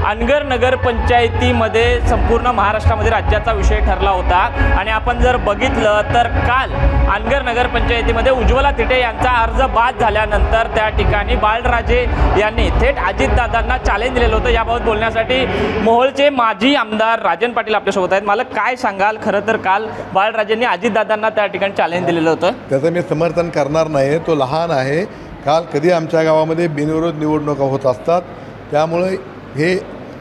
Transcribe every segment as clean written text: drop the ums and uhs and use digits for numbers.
अनगर नगर पंचायतीमध्ये संपूर्ण महाराष्ट्रामध्ये राज्याचा विषय ठरला होता आणि आपण जर बघितलं तर काल अनगर नगर पंचायतीमध्ये उज्ज्वला तिटे यांचा अर्ज बाद झाल्यानंतर त्या ठिकाणी बाळराजे यांनी थेट अजितदादांना चॅलेंज दिलेलं होतं। याबाबत बोलण्यासाठी मोहोळचे माजी आमदार राजन पाटील आपल्यासोबत आहेत। मला काय सांगाल, खरं तर काल बाळराजेंनी अजितदादांना त्या ठिकाणी चॅलेंज दिलेलं होतं? त्याचं मी समर्थन करणार नाही, तो लहान आहे। काल कधी आमच्या गावामध्ये बिनविरोध निवडणुका होत असतात, त्यामुळे हे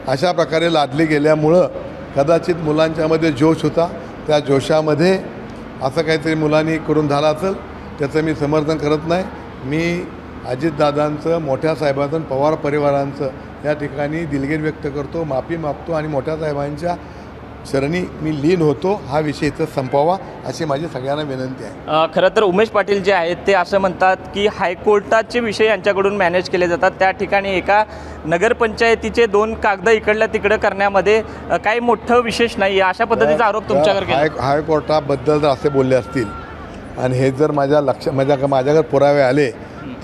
अशा प्रकारे लादले गेल्यामुळं कदाचित मुलांच्यामध्ये जोश होता, त्या जोशामध्ये असं काहीतरी मुलांनी करून झालं असेल, त्याचं मी समर्थन करत नाही। मी अजितदादांचं, मोठ्या साहेबांचं, पवार परिवारांचं या ठिकाणी दिलगिरी व्यक्त करतो, माफी मागतो आणि मोठ्या साहेबांच्या शरणी मी लीन होतो। हा विषय इथं संपवावा अशी माझी सगळ्यांना विनंती आहे। खरं तर उमेश पाटील जे आहेत ते असं म्हणतात की हायकोर्टाचे विषय यांच्याकडून मॅनेज केले जातात, त्या ठिकाणी एका नगरपंचायतीचे 2 कागद इकडल्या तिकडं करण्यामध्ये काही मोठं विशेष नाही आहे, अशा पद्धतीचा आरोप तुमच्यावर केला। हायकोर्टाबद्दल जर असे बोलले असतील आणि हे जर माझ्याकडे पुरावे आले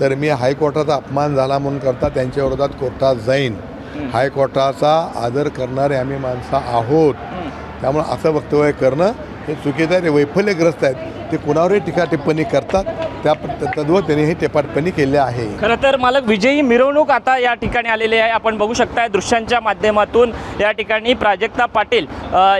तर मी हायकोर्टाचा अपमान झाला म्हणून करता त्यांच्या विरोधात कोर्टात जाईन। हायकोर्टाचा आदर करणारे आम्ही माणसं आहोत, त्यामुळे असं वक्तव्य करणं हे चुकीचं आहे, ते वैफल्यग्रस्त आहेत। ते कुणावरही टीका टिप्पणी करतात, त्या तद्वत त्यांनी हे टिप्पणी केली आहे। खरं तर मालक, विजयी मिरवणूक आता या ठिकाणी आलेली आहे। आपण बघू शकताय दृश्यांच्या माध्यमातून या ठिकाणी प्राजक्ता पाटील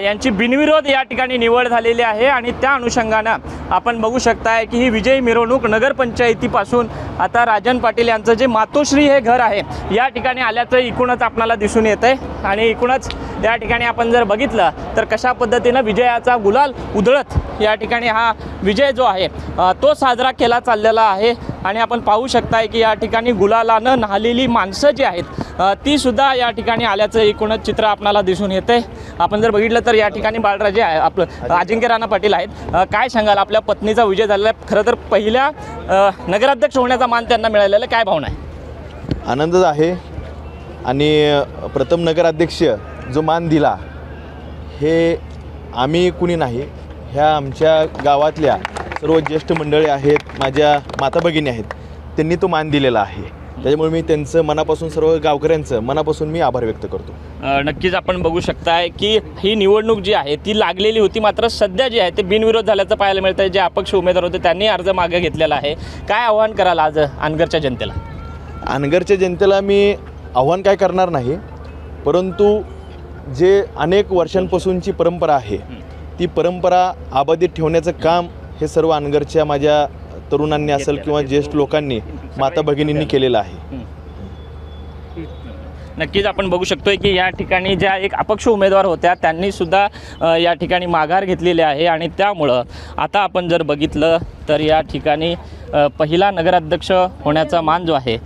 यांची बिनविरोध या ठिकाणी निवड झालेली आहे आणि त्या अनुषंगानं आपण बघू शकताय की ही विजयी मिरवणूक नगरपंचायतीपासून आता राजन पाटील यांचं जे मातोश्री हे घर आहे या ठिकाणी आल्याचं एकूणच आपल्याला दिसून येत आहे। आणि एकूणच या ठिकाणी आपण जर बघितलं तर कशा पद्धतीनं विजयाचा गुलाल उधळत या ठिकाणी हा विजय जो आहे तो साजरा केला चाललेला आहे। आणि आपण पाहू शकताय की या ठिकाणी गुलालानं न्हालेली माणसं जी आहेत ती सुद्धा या ठिकाणी आल्याचं एकूणच चित्र आपल्याला दिसून येते। आपण जर बघितलं तर या ठिकाणी बाळराजे आहे, आपलं अजिंक्य राणा पाटील आहेत। काय सांगाल, आपल्या पत्नीचा विजय झालेला आहे, खरं तर पहिल्या नगराध्यक्ष होण्याचा मान त्यांना मिळालेला, काय भावना आहे? आनंदच आहे आणि प्रथम नगराध्यक्ष जो मान दिला हे आम्ही कुणी नाही, ह्या आमच्या गावातल्या सर्व ज्येष्ठ मंडळी आहेत, माझ्या माता भगिनी आहेत, त्यांनी तो मान दिलेला आहे। त्याच्यामुळे मी त्यांचं मनापासून, सर्व गावकऱ्यांचं मनापासून मी आभार व्यक्त करतो। नक्कीच आपण बघू शकताय की ही निवडणूक जी आहे ती लागलेली होती, मात्र सध्या जे आहे ते बिनविरोध झाल्याचं पाहायला मिळतं आहे। जे अपक्ष उमेदवार होते त्यांनी अर्ज मागे घेतलेला आहे। काय आव्हान कराल आज अनगरच्या जनतेला? अनगरच्या जनतेला मी आव्हान काय करणार नाही, परंतु जे अनेक वर्षांपासूनची परंपरा आहे ती परंपरा अबाधित ठेवण्याचं काम हे सर्व अनगरच्या माझ्या तरुणांनी असेल किंवा ज्येष्ठ लोकांनी, माता भगिनींनी केलेलं आहे। नक्कीच आपण बघू शकतोय की या ठिकाणी ज्या एक अपक्ष उमेदवार होत्या त्यांनी सुद्धा या ठिकाणी माघार घेतलेली आहे आणि त्यामुळं आता आपण जर बघितलं तर या ठिकाणी पहिला नगराध्यक्ष होण्याचा मान जो आहे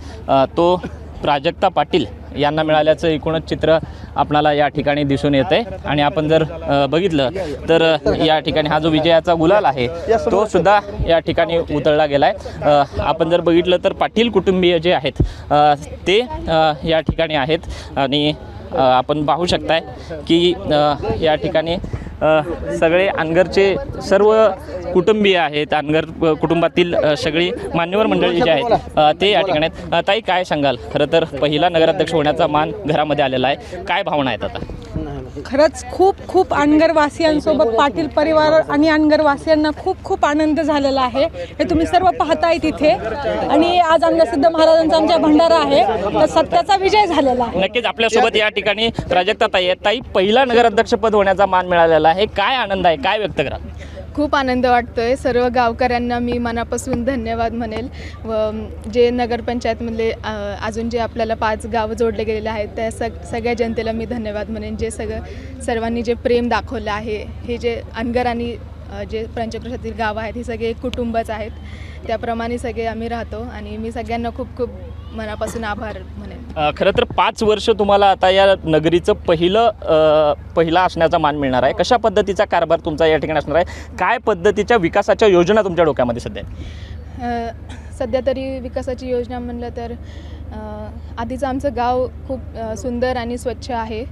तो प्राजक्ता पाटील यांना मिळाल्याचं एकूणच चित्र आपल्याला या ठिकाणी दिसून येत आहे। आणि आपण जर बघितलं तर या ठिकाणी हा जो विजयाचा गुलाल आहे तो सुद्धा या ठिकाणी उधळला गेला आहे। आपण जर बघितलं तर पाटील कुटुंबीय जे आहेत ते या ठिकाणी आहेत आणि आपण पाहू शकताय की या ठिकाणी सगळे अनगरचे सर्व कुटुंबीय आहेत, अनगर कुटुंबातील सगळी मान्यवर मंडळी जे आहेत ते या ठिकाणी आहेत। ताई, काय सांगाल, खरं तर पहिला नगराध्यक्ष होण्याचा मान घरामध्ये आलेला आहे, काय भावना आहेत आता? खरंच खूप अनगरवासियांसोबत पाटील परिवार आणि अनगरवासियांना खूप आनंद झालेला आहे। हे तुम्ही सर्व पाहताय तिथे। आणि आज अनगरसिद्ध महाराजांचा आमच्या भंडारा आहे, तर सत्याचा विजय झालेला आहे। नक्कीच आपल्यासोबत या ठिकाणी प्राजक्ता ताई आहेत। ताई, पहिला नगराध्यक्षपद होण्याचा मान मिळालेला आहे, काय आनंद आहे, काय व्यक्त कराल? खूप आनंद वाटतोय। सर्व गावकऱ्यांना मी मनापासून धन्यवाद म्हणेल व जे नगरपंचायतमधले अजून जे आपल्याला 5 गावं जोडले गेलेले आहेत त्या सगळ्या जनतेला मी धन्यवाद म्हणेन, जे सर्वांनी जे प्रेम दाखवलं आहे। हे जे अनगर आणि जे पंचक्रोशीतील गावं आहेत ही सगळे एक कुटुंबच आहेत, त्याप्रमाणे सगळे आम्ही राहतो आणि मी सगळ्यांना खूप मनापासून आभार म्हणेन। खरं तर 5 वर्ष तुम्हाला आता या नगरीचं पहिला असण्याचा मान मिळणार आहे। कशा पद्धतीचा कारभार तुमचा या ठिकाणी असणार आहे, काय पद्धतीच्या विकासाच्या योजना तुमच्या डोक्यामध्ये सध्या? सध्या तरी विकासाची योजना म्हणलं तर आधीचं आमचं गाव खूप सुंदर आणि स्वच्छ आहे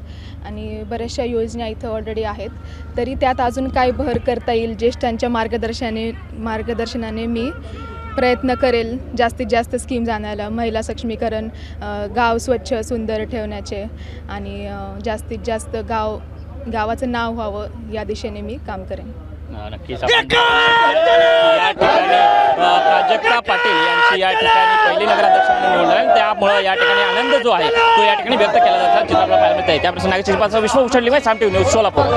आणि बऱ्याचशा योजना इथं ऑलरेडी आहेत, तरी त्यात अजून काय भर करता येईल ज्येष्ठांच्या मार्गदर्शनाने मी प्रयत्न करेल जास्तीत जास्त स्कीम्स आणायला, महिला सक्षमीकरण, गाव स्वच्छ सुंदर ठेवण्याचे आणि जास्तीत जास्त गावाचं नाव व्हावं या दिशेने मी काम करेन. नक्कीच आपण या ठिकाणी प्राजक्ता पाटील यांची या ठिकाणी पहिली नगराध्यक्ष म्हणून निवडलं आहे. त्यामुळं या ठिकाणी आनंद जो आहे तो या ठिकाणी व्यक्त केला जातो. चित्र आपल्याला पाहायला मिळत आहे. त्या प्रश्नाची विश्व उचलली आहे. साम टीव्ही न्यूज सोलापूर.